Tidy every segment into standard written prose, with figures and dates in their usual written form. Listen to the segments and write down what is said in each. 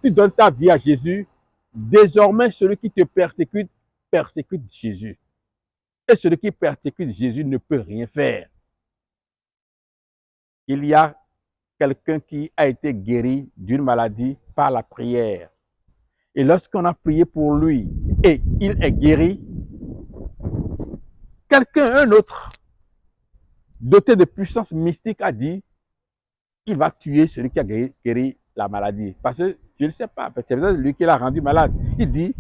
tu donnes ta vie à Jésus, désormais celui qui te persécute, persécute Jésus. Et celui qui persécute Jésus ne peut rien faire. Il y a quelqu'un qui a été guéri d'une maladie par la prière. Et lorsqu'on a prié pour lui et il est guéri, quelqu'un, un autre, doté de puissance mystique, a dit, il va tuer celui qui a guéri la maladie. Parce que je ne sais pas, c'est peut-être lui qui l'a rendu malade. Il dit,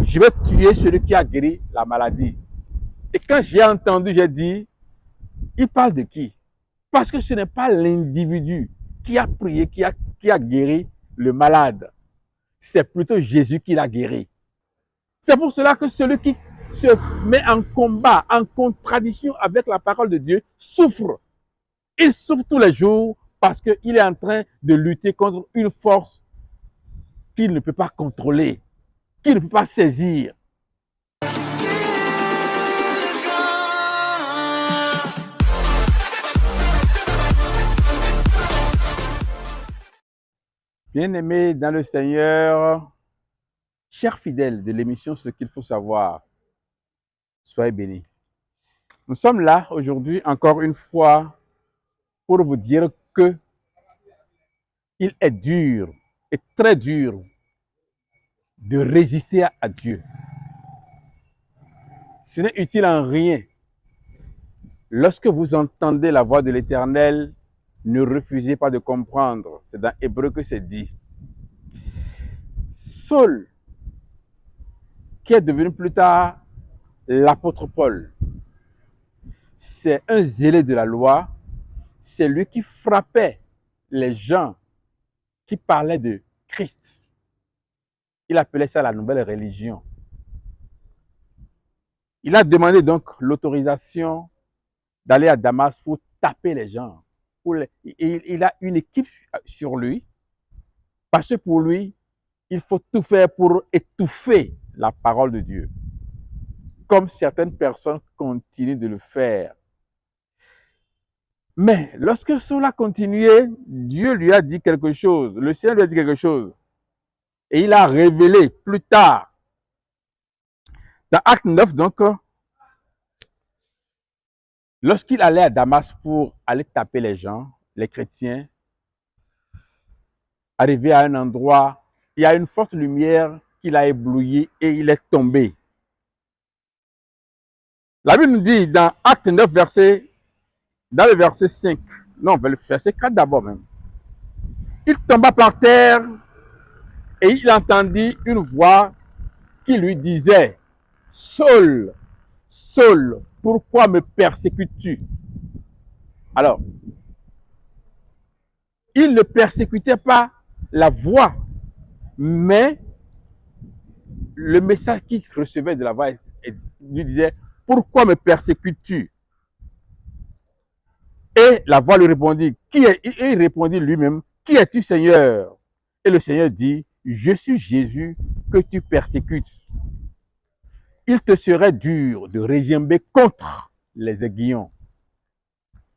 je vais tuer celui qui a guéri la maladie. Et quand j'ai entendu, j'ai dit, il parle de qui? Parce que ce n'est pas l'individu qui a prié, qui a guéri le malade. C'est plutôt Jésus qui l'a guéri. C'est pour cela que celui qui se met en combat, en contradiction avec la parole de Dieu, souffre. Il souffre tous les jours parce qu'il est en train de lutter contre une force qu'il ne peut pas contrôler, qu'il ne peut pas saisir. Bien-aimés dans le Seigneur, chers fidèles de l'émission Ce qu'il faut savoir, soyez bénis. Nous sommes là aujourd'hui encore une fois pour vous dire que il est dur et très dur de résister à Dieu. Ce n'est utile en rien. Lorsque vous entendez la voix de l'Éternel, ne refusez pas de comprendre. C'est dans Hébreu que c'est dit. Saul, qui est devenu plus tard l'apôtre Paul, c'est un zélé de la loi. C'est lui qui frappait les gens qui parlaient de Christ. Il appelait ça la nouvelle religion. Il a demandé donc l'autorisation d'aller à Damas pour taper les gens. Il a une équipe sur lui, parce que pour lui, il faut tout faire pour étouffer la parole de Dieu, comme certaines personnes continuent de le faire. Mais lorsque Saul a continué, Dieu lui a dit quelque chose, le Seigneur lui a dit quelque chose, et il a révélé plus tard, dans Acte 9, donc, lorsqu'il allait à Damas pour aller taper les gens, les chrétiens, arrivé à un endroit, il y a une forte lumière qui l'a ébloui et il est tombé. La Bible nous dit dans Acte 9, dans le verset 5, non, le verset 4 d'abord même, il tomba par terre et il entendit une voix qui lui disait, Saul, Saul, pourquoi me persécutes-tu? Alors, il ne persécutait pas la voix, mais le message qu'il recevait de la voix lui disait, pourquoi me persécutes-tu? Et la voix lui répondit, et il répondit lui-même, qui es-tu, Seigneur? Et le Seigneur dit, je suis Jésus que tu persécutes. Il te serait dur de régimber contre les aiguillons.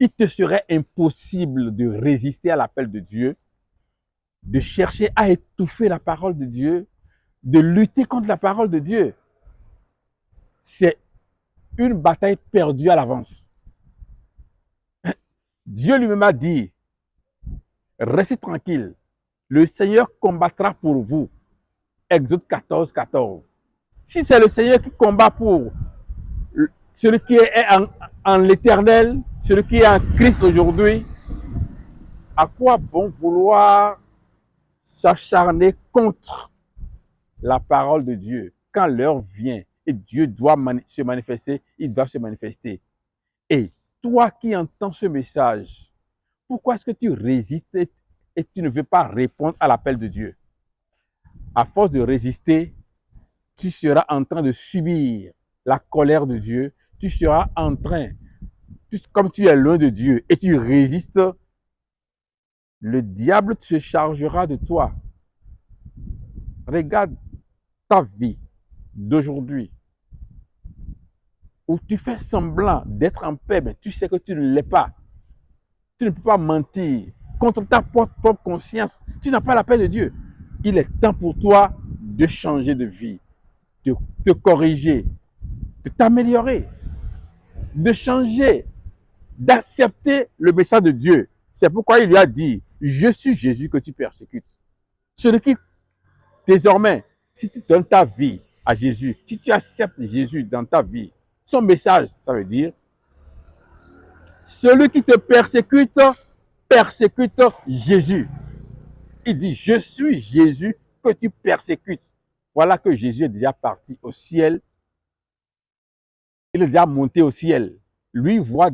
Il te serait impossible de résister à l'appel de Dieu, de chercher à étouffer la parole de Dieu, de lutter contre la parole de Dieu. C'est une bataille perdue à l'avance. Dieu lui-même a dit, restez tranquille, le Seigneur combattra pour vous. Exode 14, 14. Si c'est le Seigneur qui combat pour celui qui est en l'Éternel, celui qui est en Christ aujourd'hui, à quoi bon vouloir s'acharner contre la parole de Dieu? Quand l'heure vient et Dieu doit se manifester, il doit se manifester. Et toi qui entends ce message, pourquoi est-ce que tu résistes et tu ne veux pas répondre à l'appel de Dieu? À force de résister, tu seras en train de subir la colère de Dieu. Tu seras en train, comme tu es loin de Dieu et tu résistes, le diable se chargera de toi. Regarde ta vie d'aujourd'hui, où tu fais semblant d'être en paix, mais tu sais que tu ne l'es pas. Tu ne peux pas mentir contre ta propre conscience. Tu n'as pas la paix de Dieu. il est temps pour toi de changer de vie, de te corriger, de t'améliorer, de changer, d'accepter le message de Dieu. C'est pourquoi il lui a dit, je suis Jésus que tu persécutes. Celui qui, désormais, si tu donnes ta vie à Jésus, si tu acceptes Jésus dans ta vie, son message, ça veut dire, celui qui te persécute, persécute Jésus. Il dit, je suis Jésus que tu persécutes. Voilà que Jésus est déjà parti au ciel. Il est déjà monté au ciel. Lui voit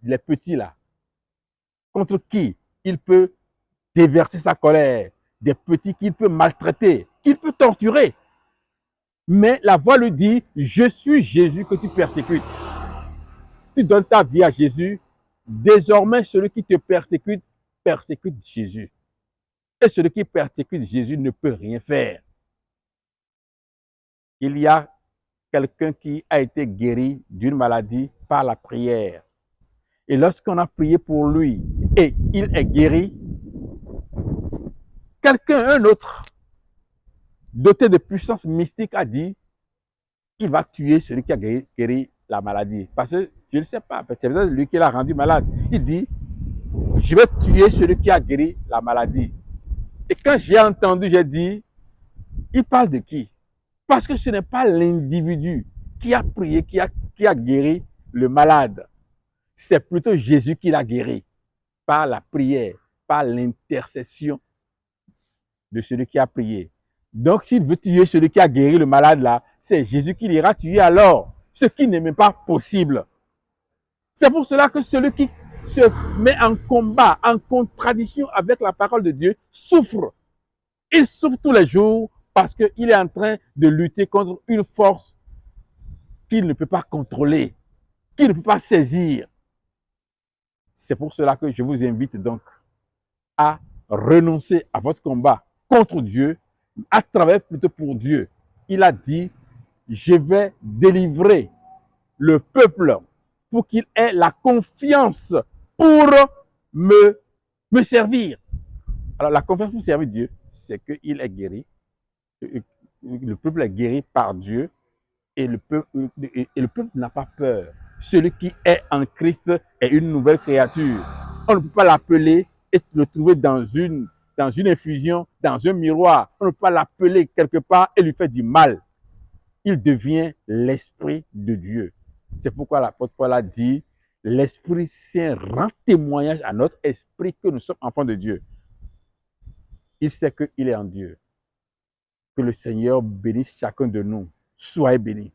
les petits là, contre qui il peut déverser sa colère, des petits qu'il peut maltraiter, qu'il peut torturer. Mais la voix lui dit, je suis Jésus que tu persécutes. Tu donnes ta vie à Jésus, désormais celui qui te persécute, persécute Jésus. Et celui qui persécute Jésus ne peut rien faire. Il y a quelqu'un qui a été guéri d'une maladie par la prière. Et lorsqu'on a prié pour lui et il est guéri, quelqu'un, un autre, doté de puissance mystique, a dit, il va tuer celui qui a guéri la maladie. Parce que je ne sais pas, c'est peut-être lui qui l'a rendu malade. Il dit, je vais tuer celui qui a guéri la maladie. Et quand j'ai entendu, j'ai dit, il parle de qui? Parce que ce n'est pas l'individu qui a prié, qui a guéri le malade. C'est plutôt Jésus qui l'a guéri par la prière, par l'intercession de celui qui a prié. Donc, s'il veut tuer celui qui a guéri le malade là, c'est Jésus qui l'ira tuer alors, ce qui n'est même pas possible. C'est pour cela que celui qui se met en combat, en contradiction avec la parole de Dieu, souffre. Il souffre tous les jours parce qu'il est en train de lutter contre une force qu'il ne peut pas contrôler, qu'il ne peut pas saisir. C'est pour cela que je vous invite donc à renoncer à votre combat contre Dieu, à travailler plutôt pour Dieu. Il a dit, je vais délivrer le peuple pour qu'il ait la confiance pour me servir. Alors la confiance pour servir Dieu, c'est qu'il est guéri. Le peuple est guéri par Dieu et le peuple n'a pas peur. Celui qui est en Christ est une nouvelle créature. On ne peut pas l'appeler et le trouver dans une infusion, dans un miroir. On ne peut pas l'appeler quelque part et lui faire du mal. Il devient l'Esprit de Dieu. C'est pourquoi l'apôtre Paul a dit, l'Esprit Saint rend témoignage à notre esprit que nous sommes enfants de Dieu. Il sait qu'il est en Dieu. Que le Seigneur bénisse chacun de nous. Soyez bénis.